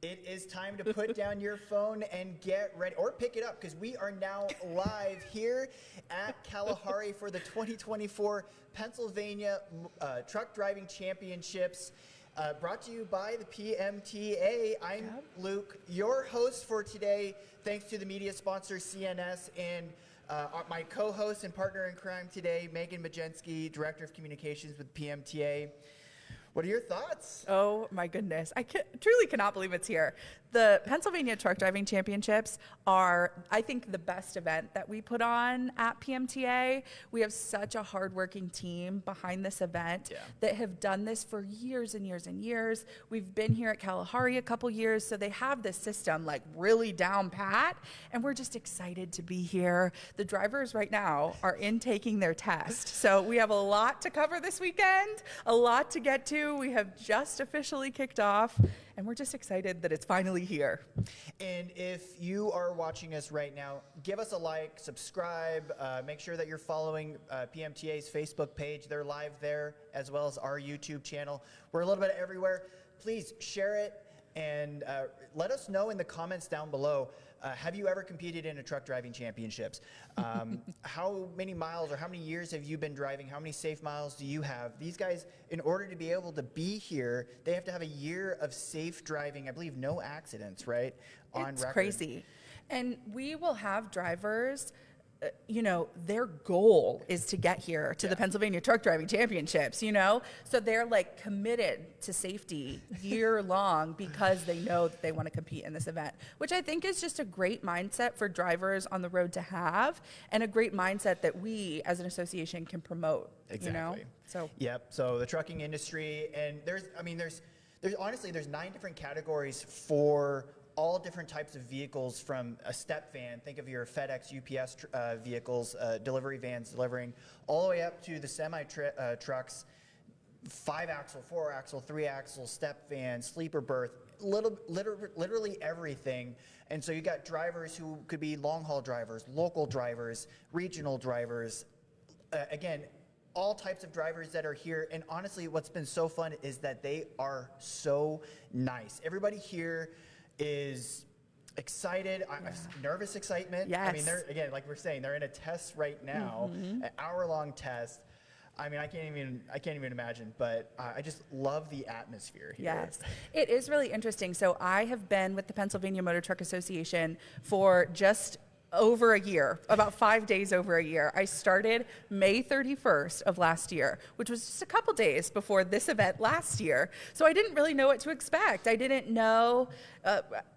It is time to put down your phone and get ready, or pick it up, because we are now live here at Kalahari for the 2024 Pennsylvania Truck Driving Championships, brought to you by the PMTA. I'm Luke, your host for today, thanks to the media sponsor CNS, and my co-host and partner in crime today, Magensky, Director of Communications with PMTA. What are your thoughts? Oh my goodness. I truly cannot believe it's here. The Pennsylvania Truck Driving Championships are, I think, the best event that we put on at PMTA. We have such a hardworking team behind this event that have done this for years and years and years. We've been here at Kalahari a couple years, so they have this system like really down pat, and we're just excited to be here. The drivers right now are taking their test. So we have a lot to cover this weekend, a lot to get to. We have just officially kicked off, and we're just excited that it's finally here. And if you are watching us right now, give us a like, subscribe, make sure that you're following PMTA's Facebook page. They're live there, as well as our YouTube channel. We're a little bit everywhere. Please share it and let us know in the comments down below. Have you ever competed in a truck driving championships? How many miles or how many years have you been driving? How many safe miles do you have? These guys, in order to be able to be here, they have to have a year of safe driving. I believe no accidents, right? On record. It's crazy. And we will have drivers, you know, their goal is to get here to the Pennsylvania Truck Driving Championships, you know? So they're like committed to safety year long because they know that they want to compete in this event, which I think is just a great mindset for drivers on the road to have, and a great mindset that we as an association can promote, you know? So so the trucking industry, and there's honestly, there's 9 different categories for all different types of vehicles, from a step van, think of your FedEx, UPS vehicles, delivery vans delivering, all the way up to the semi trucks, 5-axle, 4-axle, 3-axle, step van, sleeper berth, literally everything. And so you got drivers who could be long haul drivers, local drivers, regional drivers, again, all types of drivers that are here. And honestly, what's been so fun is that they are so nice. Everybody here is excited, nervous excitement. Yes. I mean, they're, again, like we're saying, they're in a test right now, an hour-long test. I mean, I can't even imagine, but I just love the atmosphere here. Yes, it is really interesting. So I have been with the Pennsylvania Motor Truck Association for just over a year, about 5 days over a year. I started May 31st of last year, which was just a couple days before this event last year. So I didn't really know what to expect. I didn't know,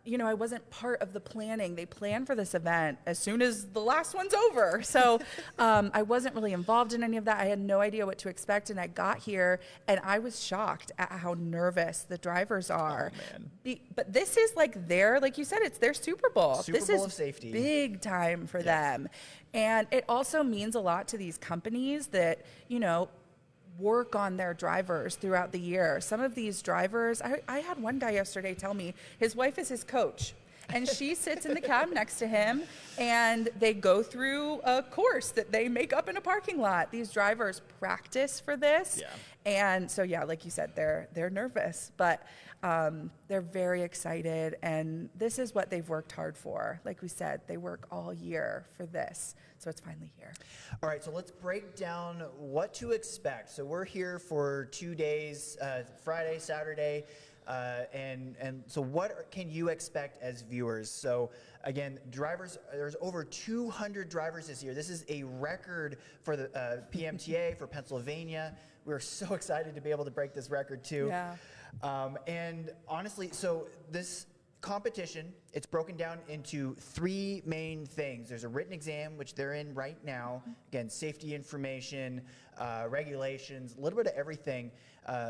you know, I wasn't part of the planning. They planned for this event as soon as the last one's over. So I wasn't really involved in any of that. I had no idea what to expect, and I got here and I was shocked at how nervous the drivers are. Oh, man. But this is like like you said, it's their Super Bowl. Super Bowl of safety. Big time for them. And it also means a lot to these companies that, you know, work on their drivers throughout the year. Some of these drivers, I had one guy yesterday tell me his wife is his coach, and she sits in the cab next to him, and they go through a course that they make up in a parking lot. These drivers practice for this. And so, like you said, they're nervous, but they're very excited, and this is what they've worked hard for. Like we said, they work all year for this, so it's finally here. All right, so let's break down what to expect. So we're here for 2 days, Friday, Saturday, and so what can you expect as viewers? So again, drivers, there's over 200 drivers this year. This is a record for the PMTA, for Pennsylvania. We're so excited to be able to break this record too. And honestly, so this competition, it's broken down into 3 main things. There's a written exam, which they're in right now. Again, safety information, regulations, a little bit of everything.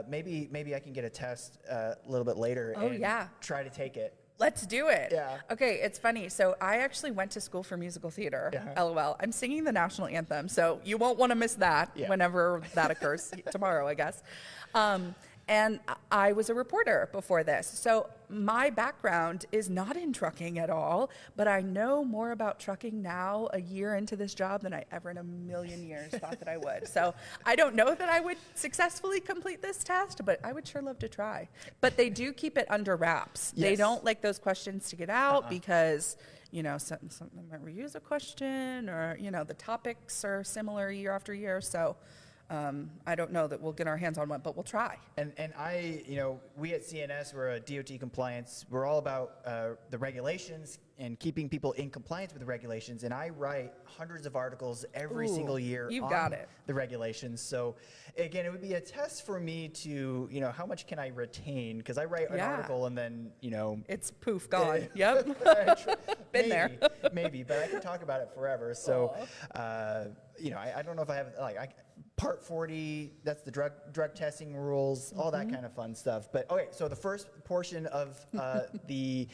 Maybe I can get a test a little bit later and try to take it. Let's do it. Okay, it's funny. So I actually went to school for musical theater, LOL. I'm singing the national anthem, so you won't want to miss that whenever that occurs, tomorrow, I guess. And I was a reporter before this. So my background is not in trucking at all, but I know more about trucking now a year into this job than I ever in a million years thought that I would. So I don't know that I would successfully complete this test, but I would sure love to try. But they do keep it under wraps. Yes. They don't like those questions to get out because, you know, some might reuse a question, or, you know, the topics are similar year after year. So I don't know that we'll get our hands on one, but we'll try. And I, you know, we at CNS, we're a DOT compliance. We're all about the regulations and keeping people in compliance with the regulations. And I write hundreds of articles every single year on the regulations. So again, it would be a test for me to, you know, how much can I retain? Because I write an article and then, you know, it's poof, gone. Yep. Been there. Maybe, but I can talk about it forever. So, you know, I don't know if I have, like, Part 40, that's the drug testing rules, all that kind of fun stuff. But okay, so the first portion of the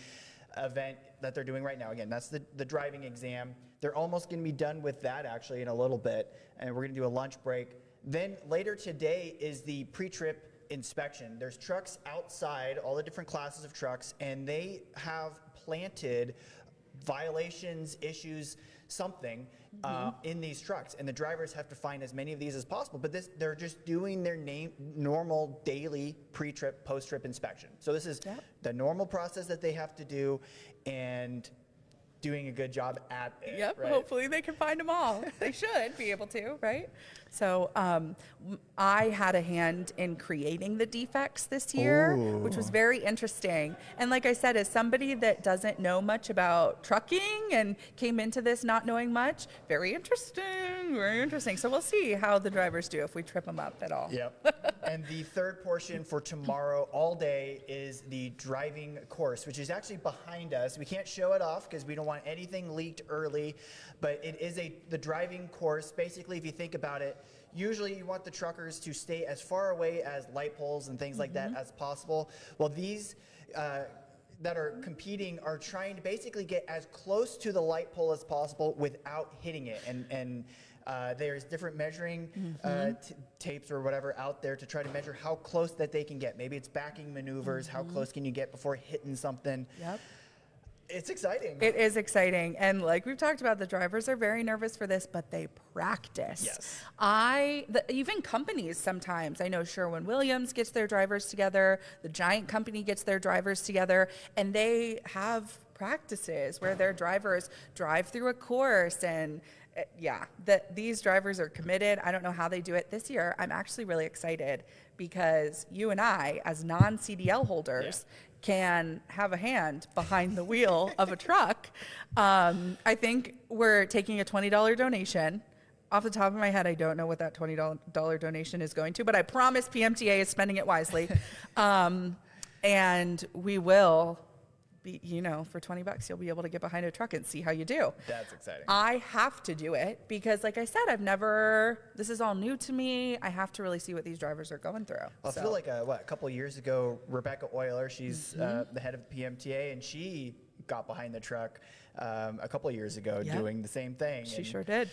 event that they're doing right now, again, that's the driving exam. They're almost going to be done with that actually in a little bit, and we're going to do a lunch break. Then later today is the pre-trip inspection. There's trucks outside, all the different classes of trucks, and they have planted violations, issues, something in these trucks, and the drivers have to find as many of these as possible. But they're just doing their normal daily pre-trip, post-trip inspection. So this is the normal process that they have to do, and doing a good job at it. Yep, right? Hopefully they can find them all. They should be able to, right? So I had a hand in creating the defects this year, which was very interesting. And like I said, as somebody that doesn't know much about trucking and came into this not knowing much, very interesting, very interesting. So we'll see how the drivers do if we trip them up at all. Yep. And the third portion for tomorrow all day is the driving course, which is actually behind us. We can't show it off because we don't want anything leaked early, but it is the driving course. Basically, if you think about it, usually you want the truckers to stay as far away as light poles and things like that as possible. Well, these that are competing are trying to basically get as close to the light pole as possible without hitting it. And there's different measuring tapes or whatever out there to try to measure how close that they can get. Maybe it's backing maneuvers. How close can you get before hitting something? Yep. It's exciting. It is exciting. And like we've talked about, the drivers are very nervous for this, but they practice. Yes. Even companies sometimes, I know Sherwin-Williams gets their drivers together, the Giant company gets their drivers together, and they have practices where their drivers drive through a course. And these drivers are committed. I don't know how they do it this year. I'm actually really excited because you and I, as non-CDL holders, can have a hand behind the wheel of a truck. I think we're taking a $20 donation. Off the top of my head, I don't know what that $20 donation is going to, but I promise PMTA is spending it wisely. And we will be, you know, for $20, you'll be able to get behind a truck and see how you do. That's exciting. I have to do it because, like I said, this is all new to me. I have to really see what these drivers are going through. I feel like, a couple years ago, Rebecca Euler, she's the head of the PMTA, and she got behind the truck a couple of years ago doing the same thing. She sure did.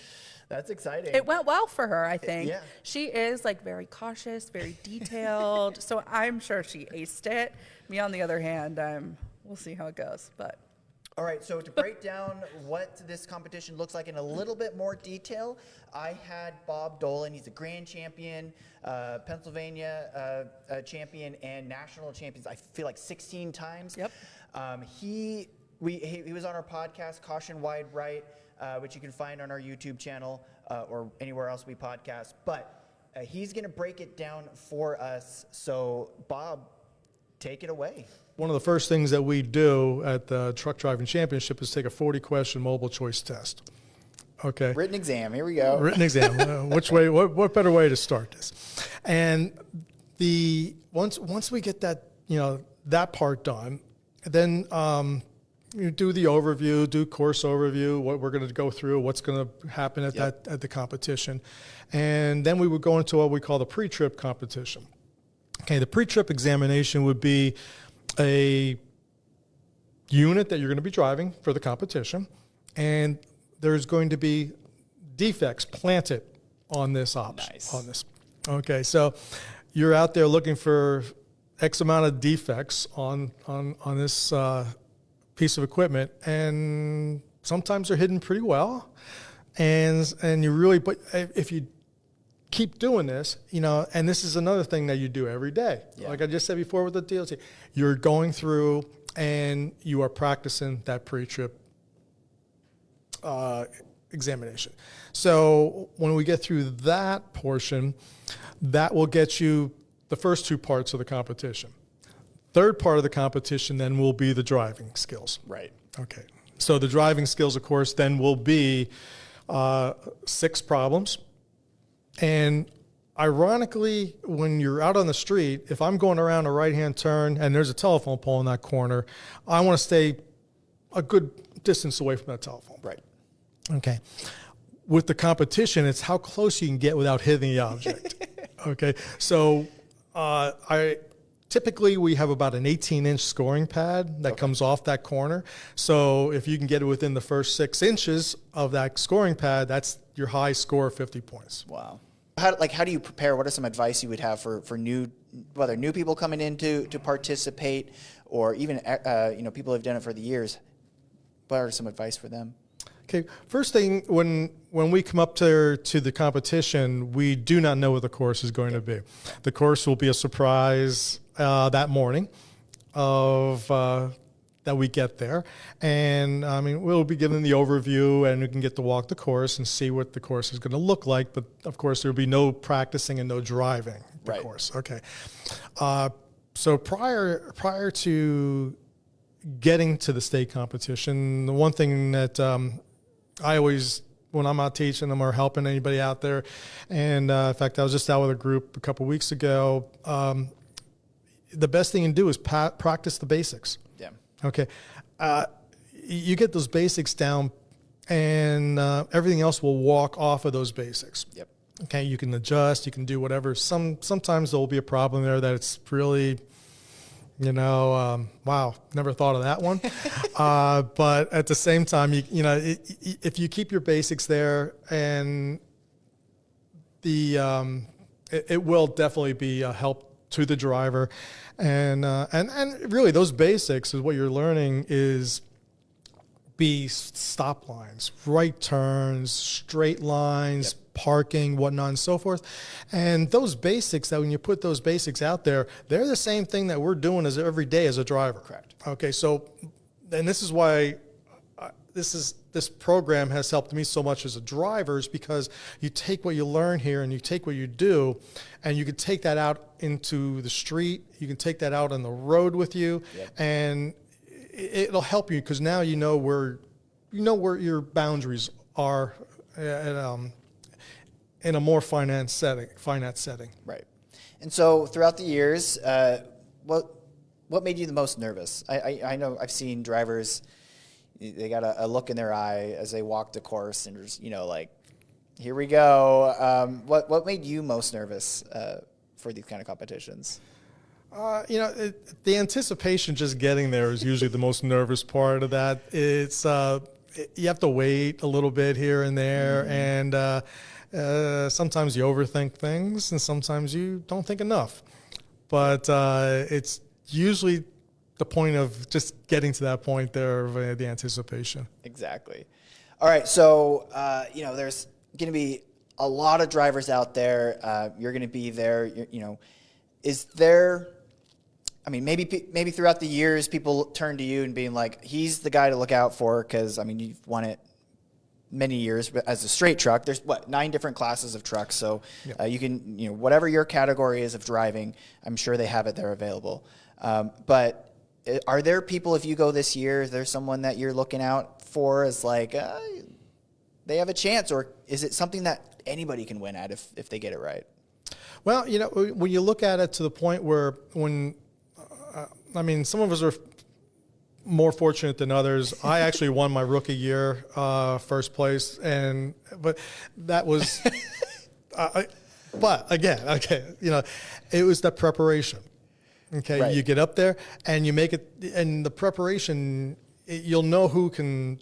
That's exciting. It went well for her, I think. Yeah. She is like very cautious, very detailed. So I'm sure she aced it. Me, on the other hand, we'll see how it goes. But all right, so to break down what this competition looks like in a little bit more detail, I had Bob Dolan. He's a grand champion, Pennsylvania champion, and national champions, I feel like 16 times. Yep. He was on our podcast, Caution Wide Right, which you can find on our YouTube channel or anywhere else we podcast. But he's going to break it down for us. So, Bob, take it away. One of the first things that we do at the Truck Driving Championship is take a 40-question multiple choice test. Okay. Written exam. Here we go. Written exam. Which way? What better way to start this? And once we get that that part done, then you do the overview, do course overview, what we're going to go through, what's going to happen at at the competition, and then we would go into what we call the pre-trip competition. Okay, the pre-trip examination would be a unit that you're going to be driving for the competition, and there's going to be defects planted on this Nice. on this. Okay, so you're out there looking for X amount of defects on this piece of equipment, and sometimes they're hidden pretty well, and you really, but if you keep doing this, and this is another thing that you do every day. Yeah. Like I just said before with the DLT, you're going through and you are practicing that pre-trip examination. So when we get through that portion, that will get you the first two parts of the competition. Third part of the competition then will be the driving skills. Right. Okay. So the driving skills, of course, then will be 6 problems. And ironically, when you're out on the street, if I'm going around a right-hand turn and there's a telephone pole in that corner, I want to stay a good distance away from that telephone. Right. Okay. With the competition, it's how close you can get without hitting the object. Okay. So typically we have about an 18-inch scoring pad that comes off that corner. So if you can get it within the first 6 inches of that scoring pad, that's your high score of 50 points. Wow. How do you prepare? What are some advice you would have for whether new people coming in to participate, or even people who have done it for the years? What are some advice for them? Okay, first thing, when we come up to the competition, we do not know what the course is going to be. The course will be a surprise that morning that we get there. And I mean, we'll be given the overview and we can get to walk the course and see what the course is going to look like. But of course, there'll be no practicing and no driving the course. Okay. So prior to getting to the state competition, the one thing that I always, when I'm out teaching them or helping anybody out there, and in fact, I was just out with a group a couple weeks ago, the best thing you can do is practice the basics. Yeah. Okay. You get those basics down, and everything else will walk off of those basics. Yep. Okay. You can adjust. You can do whatever. Sometimes there will be a problem there that it's really, wow, never thought of that one. But at the same time, if you keep your basics there, and it will definitely be a help to the driver. And really those basics is what you're learning is stop lines, right turns, straight lines, parking, whatnot, and so forth. And those basics, that when you put those basics out there, they're the same thing that we're doing as every day as a driver. Correct. Okay, so, and this is why this program has helped me so much as a driver, is because you take what you learn here and you take what you do, and you can take that out into the street. You can take that out on the road with you, and it'll help you because now you know where your boundaries are in a more finance setting. Right. And so throughout the years, what made you the most nervous? I know I've seen drivers, they got a look in their eye as they walk the course, and just, here we go. What made you most nervous for these kind of competitions? The anticipation just getting there is usually the most nervous part of that. It's you have to wait a little bit here and there, and sometimes you overthink things, and sometimes you don't think enough. But it's usually the point of just getting to that point there of the anticipation. Exactly. All right, so there's going to be a lot of drivers out there. You're going to be there. Is there? I mean, maybe throughout the years, people turn to you and being like, he's the guy to look out for, because you've won it many years as a straight truck. There's 9 different classes of trucks, so you can whatever your category is of driving, I'm sure they have it there available. But are there people, if you go this year, is there someone that you're looking out for as like they have a chance, or is it something that anybody can win at if they get it right? Well, when you look at it to the point where some of us are more fortunate than others. I actually won my rookie year, first place, but that was, but again, it was that preparation. Okay, right. You get up there and you make it, and the preparation, you'll know who can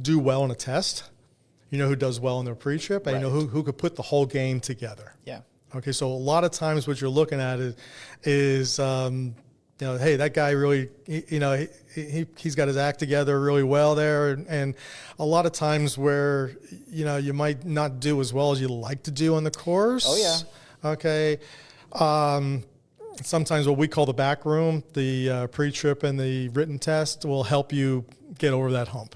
do well in a test. You know who does well in their pre-trip, and you know who could put the whole game together. Yeah. Okay, so a lot of times what you're looking at is hey, that guy really, he's got his act together really well there, and a lot of times where you might not do as well as you like to do on the course. Oh yeah. Okay. Sometimes what we call the back room, the pre-trip and the written test, will help you get over that hump.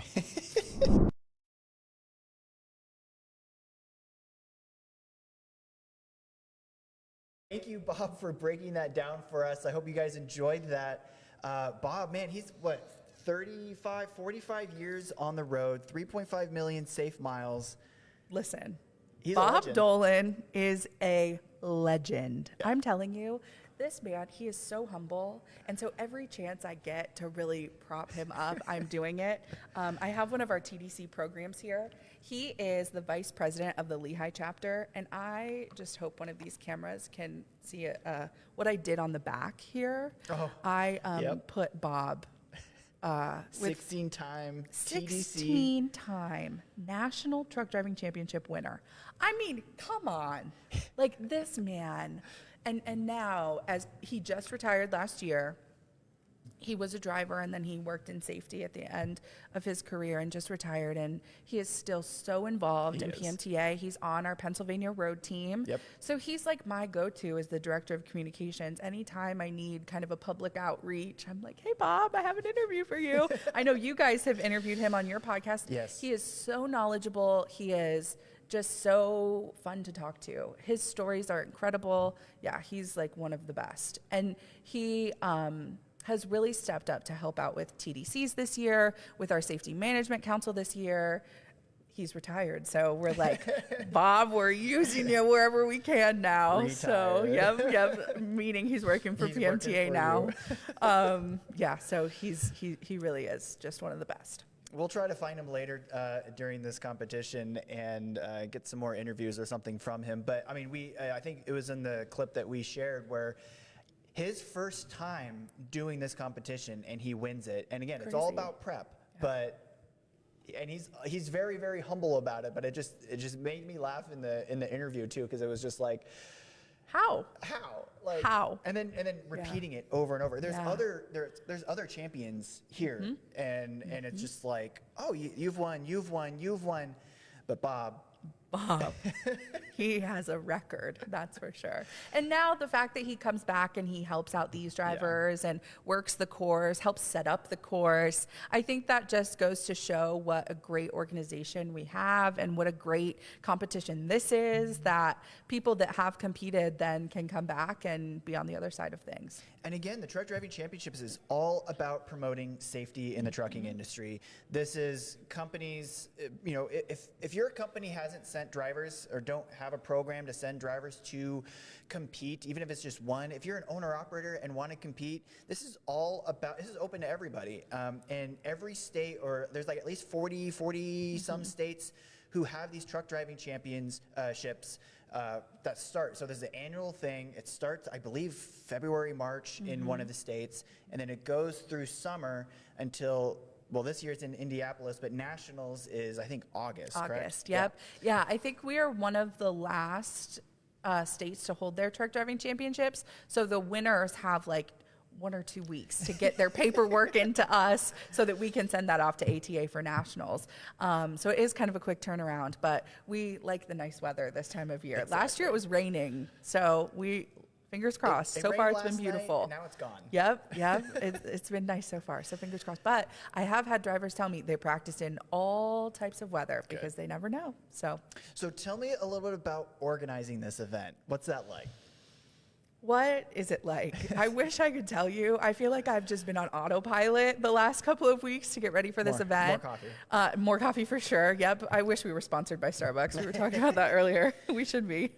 Thank you, Bob, for breaking that down for us. I hope you guys enjoyed that. Bob, man, he's 45 years on the road, 3.5 million safe miles. Listen, He's a Bob legend. Dolan is a legend. I'm telling you, this man, he is so humble. And so every chance I get to really prop him up, I'm doing it. I have one of our TDC programs here. He is the vice president of the Lehigh chapter. And I just hope one of these cameras can see what I did on the back here. Oh, I yep. put Bob with 16-time TDC. 16-time National Truck Driving Championship winner. I mean, come on. Like, this man. And now, as he just retired last year, he was a driver and then he worked in safety at the end of his career and just retired. And he is still so involved in PMTA. He's on our Pennsylvania road team. Yep. So he's like my go-to as the director of communications. Anytime I need kind of a public outreach, I'm like, hey, Bob, I have an interview for you. I know you guys have interviewed him on your podcast. Yes. He is so knowledgeable. He is just so fun to talk to. His stories are incredible. Yeah, he's like one of the best. And he has really stepped up to help out with TDCs this year, with our Safety Management Council this year. He's retired, so we're like, Bob, we're using you wherever we can now. Retired. So, yep. Meaning he's working for He's PMTA working for now. Yeah, so he really is just one of the best. We'll try to find him later during this competition and get some more interviews or something from him. But I mean, I think it was in the clip that we shared where his first time doing this competition and he wins it. And again, it's all Crazy. about prep, and he's very, very humble about it. But it just made me laugh in the interview too, because it was just like, How? Like, How? And then repeating it over and over. There's Yeah. there's other champions here, and it's just like, oh, you've won, but Bob, he has a record, that's for sure. And now the fact that he comes back and he helps out these drivers and works the course, helps set up the course, I think that just goes to show what a great organization we have and what a great competition this is, that people that have competed then can come back and be on the other side of things. And again, the Truck Driving Championships is all about promoting safety in the trucking industry. This is companies, if your company hasn't sent drivers or don't have a program to send drivers to compete, even if it's just one, if you're an owner-operator and want to compete, this is open to everybody. And every state, or there's like at least 40 some states who have these truck driving championships that start. So there's an annual thing. It starts, I believe, February, March in one of the states, and then it goes through summer until, well, this year it's in Indianapolis, but Nationals is, I think, August, correct? Yep. Yeah, I think we are one of the last states to hold their truck driving championships. So the winners have like 1 or 2 weeks to get their paperwork into us so that we can send that off to ATA for nationals. So it is kind of a quick turnaround, but we like the nice weather this time of year. Exactly. Last year it was raining, so fingers crossed. So far it's been rained last night, beautiful. and now it's gone. Yep. It's been nice so far, so fingers crossed. But I have had drivers tell me they practice in all types of weather because they never know. So tell me a little bit about organizing this event. What's that like? what is it like? I wish I could tell you. I feel like I've just been on autopilot the last couple of weeks to get ready for this event. More coffee. More coffee for sure. Yep. I wish we were sponsored by Starbucks. We were talking about that earlier. We should be.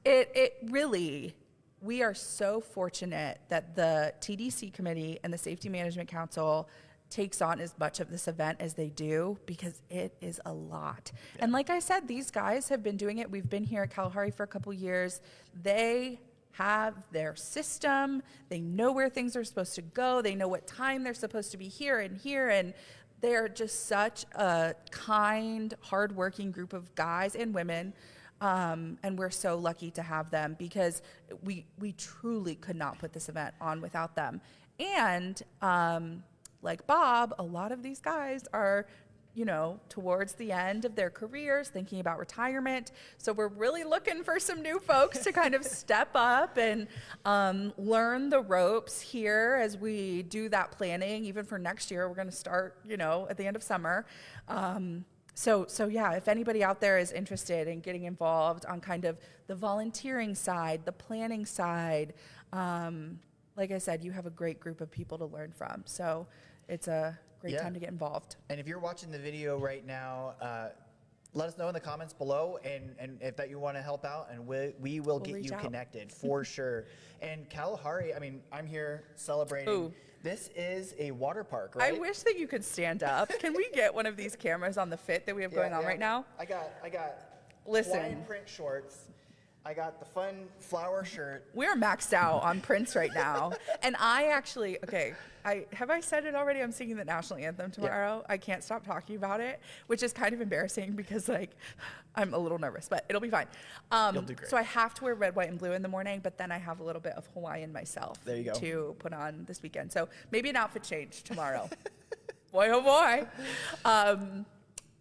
It really, we are so fortunate that the TDC committee and the Safety Management Council takes on as much of this event as they do, because it is a lot. Yeah. And like I said, these guys have been doing it. We've been here at Kalahari for a couple years. They have their system. They know where things are supposed to go. They know what time they're supposed to be here. And they're just such a kind, hardworking group of guys and women. And we're so lucky to have them because we truly could not put this event on without them. And like Bob, a lot of these guys are, you know, towards the end of their careers, thinking about retirement. So we're really looking for some new folks to kind of step up and learn the ropes here as we do that planning. Even for next year, we're going to start, you know, at the end of summer. So yeah, if anybody out there is interested in getting involved on kind of the volunteering side, the planning side, like I said, you have a great group of people to learn from. So it's a great time to get involved. And if you're watching the video right now, let us know in the comments below, and if that you want to help out, and we will get you connected for sure. And Kalahari, I mean, I'm here celebrating. Ooh. This is a water park, right? I wish that you could stand up. Can we get one of these cameras on the fit that we have going on right now? I got Listen. Hawaiian print shorts. I got the fun flower shirt. We're maxed out on prints right now. And I actually, have I said it already? I'm singing the national anthem tomorrow. Yeah. I can't stop talking about it, which is kind of embarrassing because like I'm a little nervous, but it'll be fine. You'll do great. So I have to wear red, white, and blue in the morning, but then I have a little bit of Hawaiian myself to put on this weekend. So maybe an outfit change tomorrow. Boy, oh boy.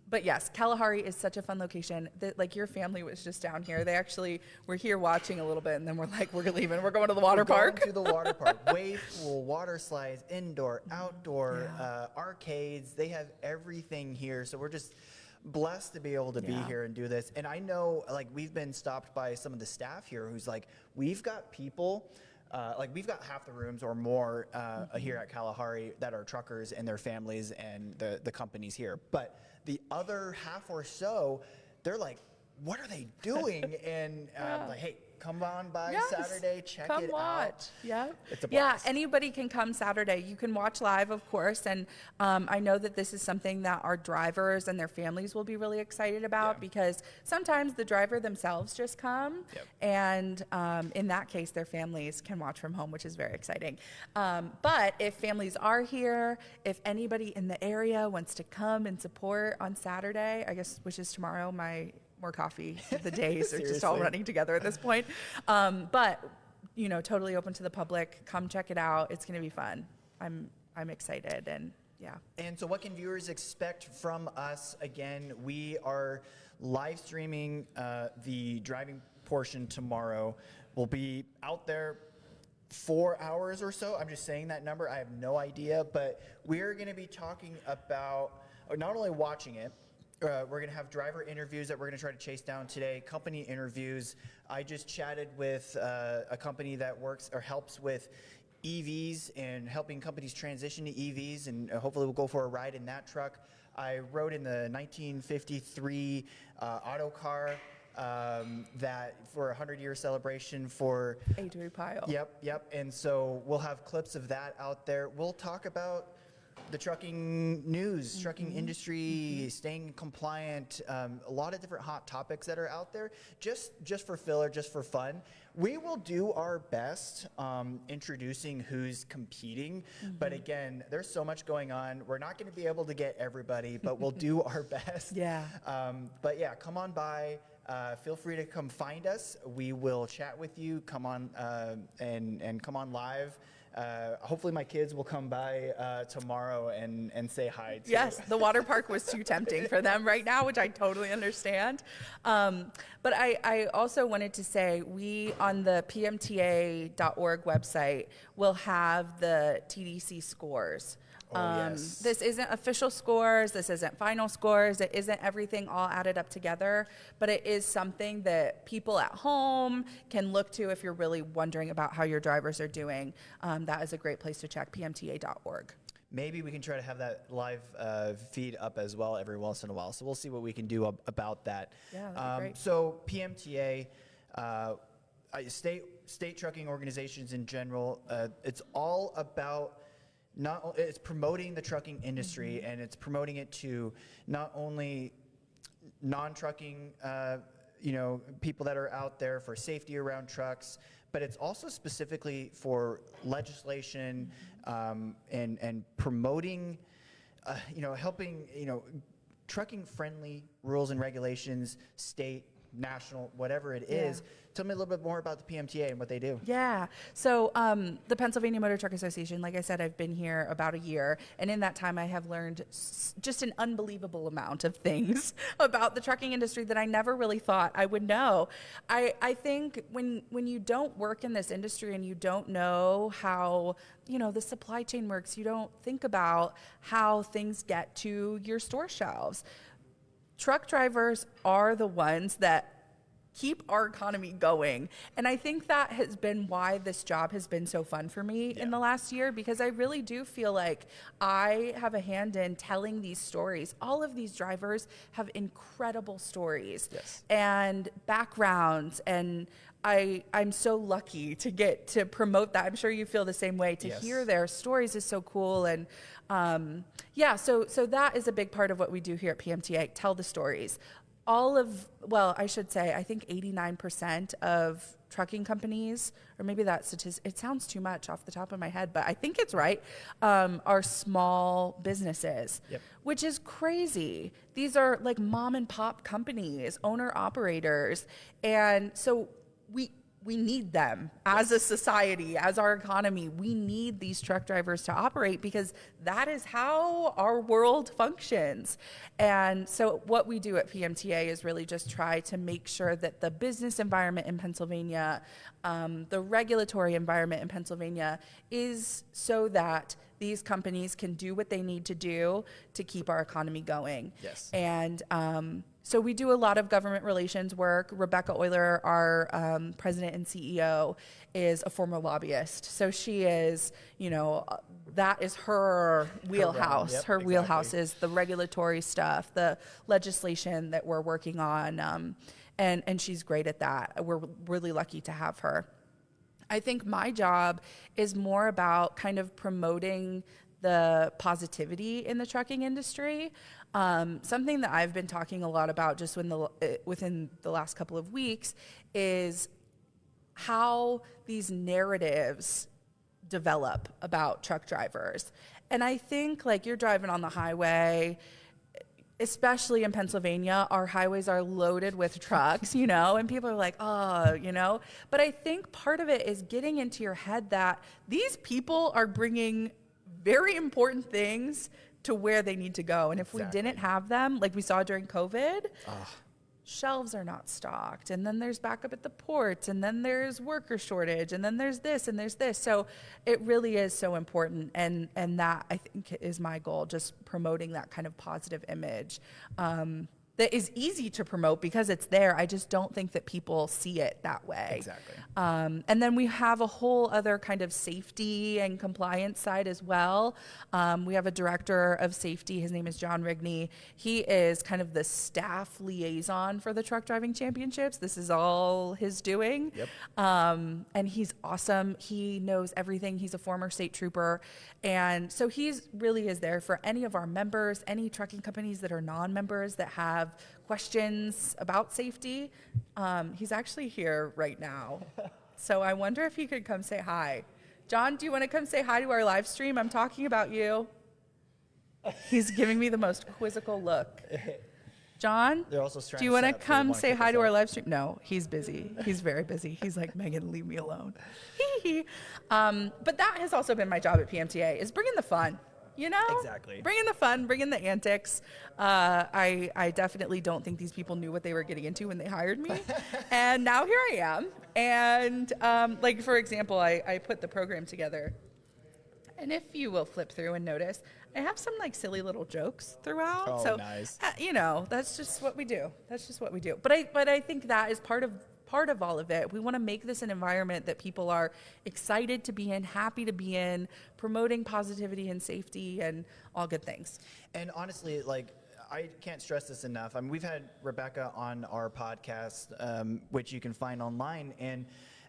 But yes, Kalahari is such a fun location. Like your family was just down here. They actually were here watching a little bit, and then we're like, we're leaving. We're going to the water park. Going to the water park. Wave pool, water slides, indoor, outdoor, arcades. They have everything here. So we're just blessed to be able to be here and do this. And I know, like, we've been stopped by some of the staff here who's like, we've got people. Like we've got half the rooms or more here at Kalahari that are truckers and their families and the companies here. But the other half or so, they're like, what are they doing? And like, hey, come on by Saturday, check it out. Yeah, it's a blast. Anybody can come Saturday. You can watch live, of course. And I know that this is something that our drivers and their families will be really excited about because sometimes the driver themselves just come. Yep. And in that case, their families can watch from home, which is very exciting. But if families are here, if anybody in the area wants to come and support on Saturday, I guess, which is tomorrow, more coffee. The days are just all running together at this point. But, you know, totally open to the public. Come check it out. It's going to be fun. I'm excited and yeah. And so what can viewers expect from us? Again, we are live streaming the driving portion tomorrow. We'll be out there 4 hours or so. I'm just saying that number. I have no idea. But we're going to be talking about not only watching it, we're going to have driver interviews that we're going to try to chase down today, company interviews. I just chatted with a company that works or helps with EVs and helping companies transition to EVs, and hopefully we'll go for a ride in that truck. I rode in the 1953 auto car that for a 100-year celebration for Adrian Pyle. Yep. And so we'll have clips of that out there. We'll talk about the trucking news, trucking industry, staying compliant, a lot of different hot topics that are out there, just for filler, just for fun. We will do our best introducing who's competing, but again, there's so much going on. We're not going to be able to get everybody, but we'll do our best. Yeah. But yeah, come on by. Feel free to come find us. We will chat with you. Come on and come on live. Hopefully my kids will come by tomorrow and say hi too. Yes, the water park was too tempting for them right now, which I totally understand. But I also wanted to say we on the PMTA.org website will have the TDC scores. Yes. This isn't official scores. This isn't final scores. It isn't everything all added up together, but it is something that people at home can look to if you're really wondering about how your drivers are doing. That is a great place to check, PMTA.org. Maybe we can try to have that live feed up as well every once in a while. So we'll see what we can do about that. Yeah, that'd be great. So PMTA, state trucking organizations in general, it's all about it's promoting the trucking industry, and it's promoting it to not only non-trucking, people that are out there for safety around trucks, but it's also specifically for legislation and promoting, helping, trucking-friendly rules and regulations, state, national, whatever it is. Tell me a little bit more about the PMTA and what they do. Yeah. So the Pennsylvania Motor Truck Association, like I said, I've been here about a year. And in that time, I have learned just an unbelievable amount of things about the trucking industry that I never really thought I would know. I think when you don't work in this industry and you don't know how, the supply chain works, you don't think about how things get to your store shelves. Truck drivers are the ones that keep our economy going. And I think that has been why this job has been so fun for me in the last year, because I really do feel like I have a hand in telling these stories. All of these drivers have incredible stories and backgrounds, and I'm so lucky to get to promote that. I'm sure you feel the same way. To hear their stories is so cool. And so that is a big part of what we do here at PMTA, tell the stories. I should say, I think 89% of trucking companies, or maybe that statistic, it sounds too much off the top of my head, but I think it's right, are small businesses, which is crazy. These are like mom and pop companies, owner operators. And so we need them as a society, as our economy. We need these truck drivers to operate because that is how our world functions. And so what we do at PMTA is really just try to make sure that the business environment in Pennsylvania, the regulatory environment in Pennsylvania is so that these companies can do what they need to do to keep our economy going. And so we do a lot of government relations work. Rebecca Euler, our president and CEO, is a former lobbyist. So she is, that is her wheelhouse. Her wheelhouse is the regulatory stuff, the legislation that we're working on. And she's great at that. We're really lucky to have her. I think my job is more about kind of promoting the positivity in the trucking industry. Something that I've been talking a lot about just within the last couple of weeks is how these narratives develop about truck drivers. And I think like you're driving on the highway, especially in Pennsylvania, our highways are loaded with trucks, and people are like, but I think part of it is getting into your head that these people are bringing very important things to where they need to go. And if we didn't have them, like we saw during COVID, shelves are not stocked. And then there's backup at the ports, and then there's worker shortage, and then there's this and there's this. So it really is so important. And that, I think, is my goal, just promoting that kind of positive image. That is easy to promote because it's there. I just don't think that people see it that way. And then we have a whole other kind of safety and compliance side as well. We have a director of safety. His name is John Rigney. He is kind of the staff liaison for the Truck Driving Championships. This is all his doing. And he's awesome. He knows everything. He's a former state trooper. And so he's really is there for any of our members, any trucking companies that are non-members that have questions about safety. He's actually here right now. So I wonder if he could come say hi. John, do you want to come say hi to our live stream? I'm talking about you. He's giving me the most quizzical look. John, do you want to come say hi to our live stream? No, he's busy. He's very busy. He's like, Megan, leave me alone. But that has also been my job at PMTA, is bringing the fun. Bringing the fun, bringing the antics. I definitely don't think these people knew what they were getting into when they hired me. And now here I am. And for example, I put the program together. And if you will flip through and notice, I have some silly little jokes throughout. Oh, so, nice. That's just what we do. But I think that is part of all of it. We want to make this an environment that people are excited to be in, happy to be in, promoting positivity and safety and all good things. And honestly, I can't stress this enough. I mean, we've had Rebecca on our podcast, which you can find online. And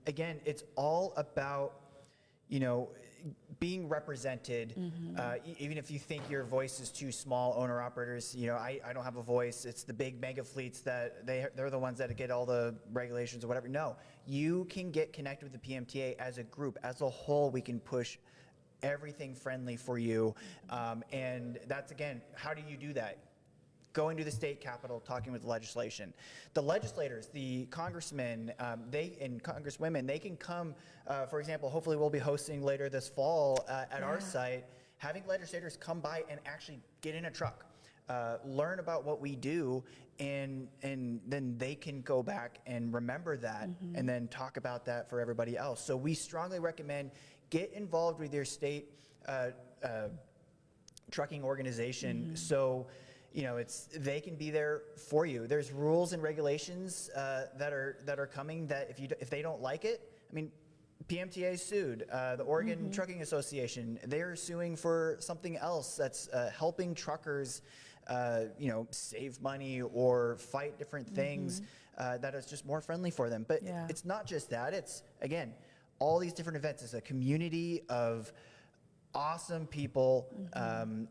again, it's all about, being represented, even if you think your voice is too small. Owner operators, I don't have a voice. It's the big mega fleets that they're the ones that get all the regulations or whatever. No, you can get connected with the PMTA as a group, as a whole. We can push everything friendly for you, and that's, again, how do you do that? going to the state capitol, talking with the legislation. The legislators, the congressmen, and congresswomen, they can come, for example, hopefully we'll be hosting later this fall at our site, having legislators come by and actually get in a truck, learn about what we do, and then they can go back and remember that and then talk about that for everybody else. So we strongly recommend get involved with your state trucking organization, so they can be there for you. There's rules and regulations that are coming that if they don't like it, I mean, PMTA sued the Oregon Trucking Association. They're suing for something else that's helping truckers, save money or fight different things that is just more friendly for them. But it's not just that. It's again all these different events. It's a community of awesome people,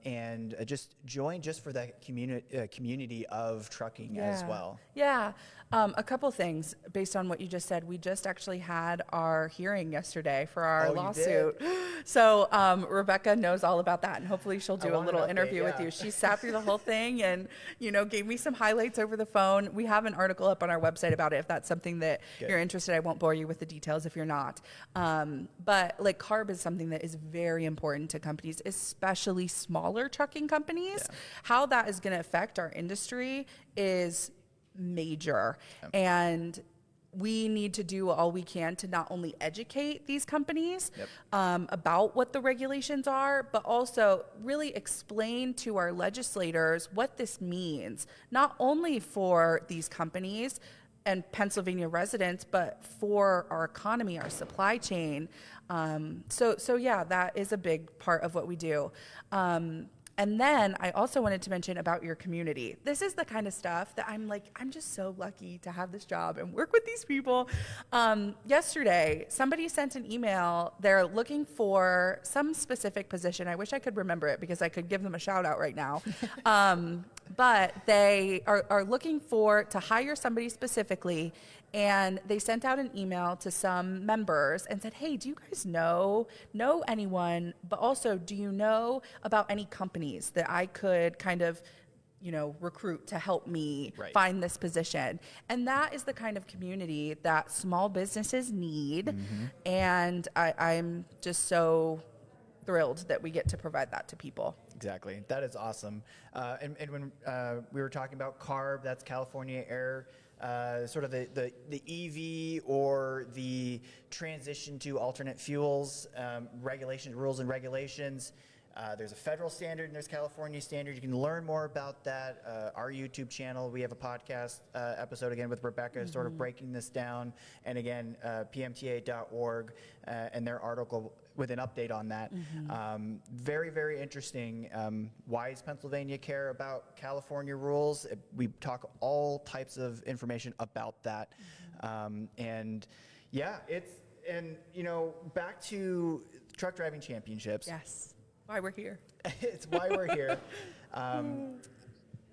and just join just for that community of trucking as well. Yeah. A couple things based on what you just said. We just actually had our hearing yesterday for our lawsuit. So Rebecca knows all about that, and hopefully she'll do a little interview with you. She sat through the whole thing and, gave me some highlights over the phone. We have an article up on our website about it if that's something that you're interested. I won't bore you with the details if you're not. But like CARB is something that is very important to companies, especially smaller trucking companies. How that is going to affect our industry is major. And we need to do all we can to not only educate these companies about what the regulations are, but also really explain to our legislators what this means, not only for these companies and Pennsylvania residents, but for our economy, our supply chain. So yeah, that is a big part of what we do. And then I also wanted to mention about your community. This is the kind of stuff that I'm just so lucky to have this job and work with these people. Yesterday, somebody sent an email. They're looking for some specific position. I wish I could remember it because I could give them a shout out right now. But they are looking to hire somebody specifically. And they sent out an email to some members and said, hey, do you guys know anyone, but also do you know about any companies that I could kind of, recruit to help me find this position? And that is the kind of community that small businesses need. And I'm just so thrilled that we get to provide that to people. Exactly. That is awesome. And when we were talking about CARB, that's California Air, sort of the EV or the transition to alternate fuels, rules and regulations. There's a federal standard and there's California standard. You can learn more about that. Our YouTube channel, we have a podcast episode again with Rebecca sort of breaking this down. And again, PMTA.org and their article with an update on that. Very, very interesting. Why does Pennsylvania care about California rules? We talk all types of information about that. And yeah, back to truck driving championships. Yes. Why we're here. It's why we're here.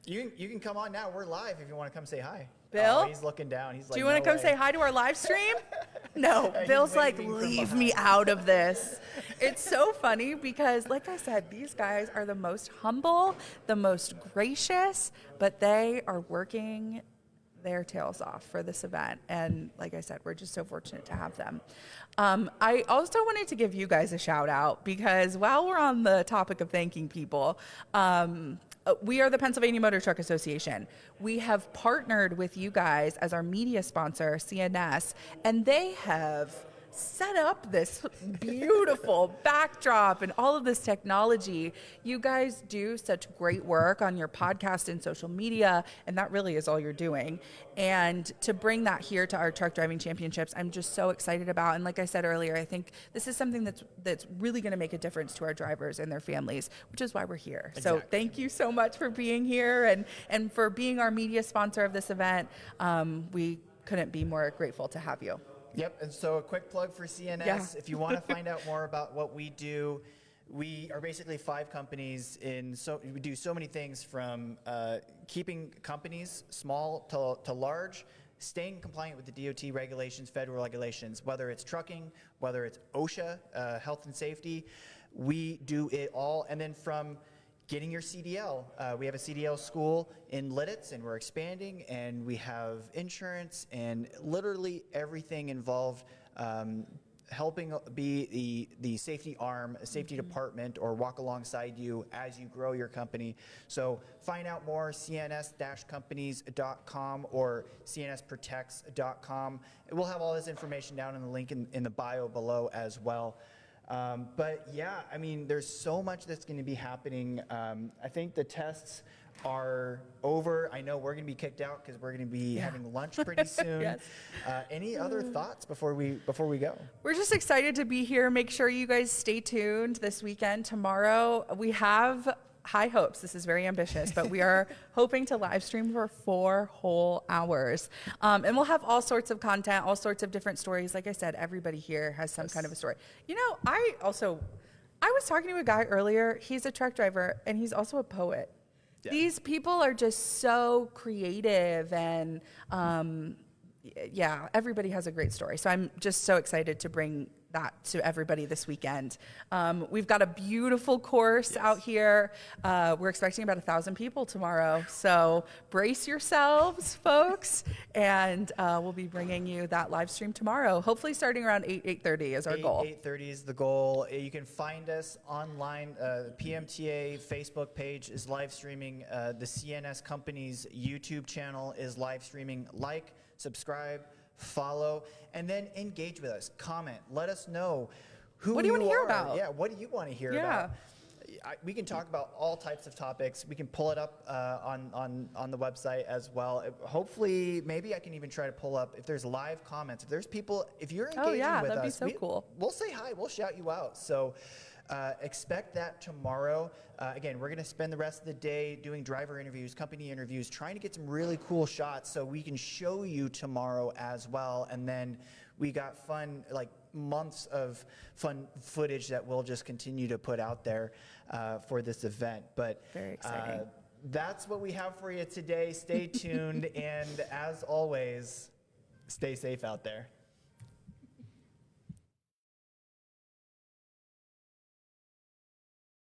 You can come on now. We're live if you want to come say hi. Bill? Oh, he's looking down. He's like, do you want to come say hi to our live stream? No, Bill's like, leave me out of this. It's so funny because, like I said, these guys are the most humble, the most gracious, but they are working their tails off for this event. And like I said, we're just so fortunate to have them. I also wanted to give you guys a shout out because while we're on the topic of thanking people, we are the Pennsylvania Motor Truck Association. We have partnered with you guys as our media sponsor, CNS, and they have set up this beautiful backdrop and all of this technology. You guys do such great work on your podcast and social media, and that really is all you're doing. And to bring that here to our truck driving championships, I'm just so excited about. And like I said earlier, I think this is something that's really going to make a difference to our drivers and their families, which is why we're here. Exactly. So thank you so much for being here and for being our media sponsor of this event. We couldn't be more grateful to have you. Yep, and so a quick plug for CNS. Yeah. If you want to find out more about what we do, we are basically 5 companies we do so many things from keeping companies small to large, staying compliant with the DOT regulations, federal regulations, whether it's trucking, whether it's OSHA, health and safety, we do it all. And then from getting your CDL. We have a CDL school in Lidditz, and we're expanding, and we have insurance and literally everything involved, helping be the safety arm, safety department, or walk alongside you as you grow your company. So find out more, cns-companies.com or cnsprotects.com. We'll have all this information down in the link in the bio below as well. But yeah, I mean, there's so much that's going to be happening. I think the tests are over. I know we're going to be kicked out because we're going to be having lunch pretty soon. Yes. Any other thoughts before we go? We're just excited to be here. Make sure you guys stay tuned this weekend. Tomorrow, we have high hopes. This is very ambitious, but we are hoping to live stream for 4 whole hours. And we'll have all sorts of content, all sorts of different stories. Like I said, everybody here has some kind of a story. You know, I was talking to a guy earlier. He's a truck driver, and he's also a poet. Yeah. These people are just so creative, and yeah, everybody has a great story. So I'm just so excited to bring that to everybody this weekend. We've got a beautiful course out here. We're expecting about 1,000 people tomorrow. So brace yourselves, folks, and we'll be bringing you that live stream tomorrow, hopefully starting around 8:30 is our goal. 8:30 is the goal. You can find us online. The PMTA Facebook page is live streaming. The CNS Companies YouTube channel is live streaming. Like, subscribe, follow, and then engage with us. Comment. Let us know who what do you want to hear about? Yeah, what do you want to hear about? We can talk about all types of topics. We can pull it up on the website as well. Hopefully, maybe I can even try to pull up if there's live comments. If there's people, if you're engaging with us, that'd be so cool. We'll say hi. We'll shout you out. So expect that tomorrow. Again, we're going to spend the rest of the day doing driver interviews, company interviews, trying to get some really cool shots so we can show you tomorrow as well. And then we got fun, like months of fun footage that we'll just continue to put out there for this event. But very exciting. That's what we have for you today. Stay tuned. And as always, stay safe out there.